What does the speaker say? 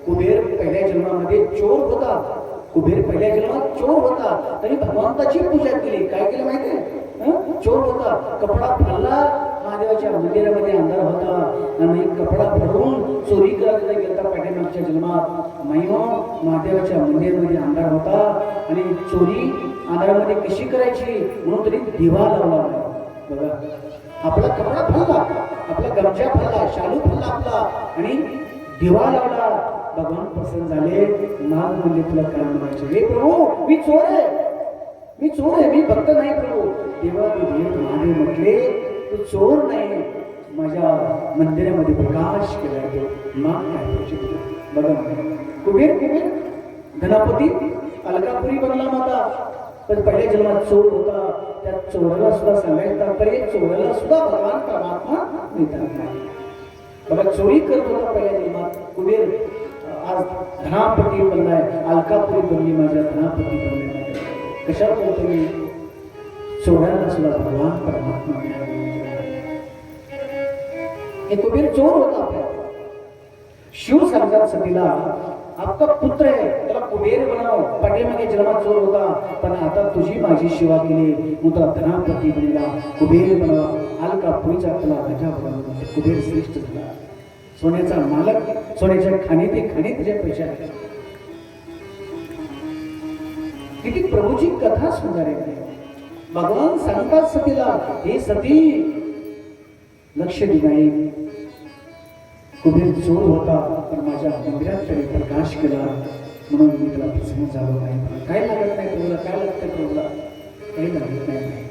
कुबेर पहिल्या जन्मामध्ये चोर होता. कुबेर पहिल्या जन्मात चोर होता, तरी भगवंताची पूजा केली. काय केलं माहितीये? चोर होता, कपडा फाडला, महादेवाच्या मंदिरामध्ये अंधार होता आणि कपडा भरून चोरी करायला गेला पाठीमागच्या जन्मात. महिमा महादेवाच्या मंदिरामध्ये अंधार होता आणि चोरी अंधारामध्ये कशी करायची म्हणून तरी दिवा लावला. बघा, आपला कपडा फाडला, आपला गमछा फाडला, शालू फाडला आपला आणि दिवा लावला. भगवान प्रसन्न झाले. नाग म्हणले तुला काय म्हणायचे? हे प्रभू, मी चोर आहे, मी चोर आहे, मी भक्त नाही प्रभू. देवा महादेव म्हटले तू चोर नाही, माझ्या मंदिरामध्ये प्रकाश केलाय तो. नाग काय पाहिजे? बघा, कुबेर धनापती अलकापुरी बनला माता, पण पहिल्या जन्मात चोर होता. त्या चोराला सुद्धा सांगायचं तात्पर्य, चोराला सुद्धा भगवान परमात्मा मिळतात नाही. बघा, चोरी करत होता पहिल्या जन्मात कुबेर, आज धनापती बनलाय. अलकापुरी बनली, माझ्या धनापती बनले. कशाला बोलतो मी? चोराला सुद्धा भगवान परमात्मा मिळाला. हे कुबेर चोर होता. आपल्या शिव सांगतात सतीला, आपका पुत्र आहे, त्याला कुबेर बनाव. पाठीमागे जन्मात चोर होता, पण आता तुझी माझी सेवा केली, मग तुला धनापती बनला, कुबेर बनवा. अलकापुरीचा तुला राजा बनवला. कुबेर श्रेष्ठ झाला, सोन्याचा मालक, सोन्याच्या खाणी ते खाणी तुझ्या पैशात. किती प्रभूची कथा सुंदर आहे. भगवान सांगतात सतीला, हे सती लक्ष दिनाई, कुबेर चोर होता पण माझ्या मंदिरात तरी प्रकाश केला म्हणून मी तुला प्रसन्न झालो नाही. काय लागत नाही प्रभूला? काय लागतं प्रभूला? काही लागत नाही.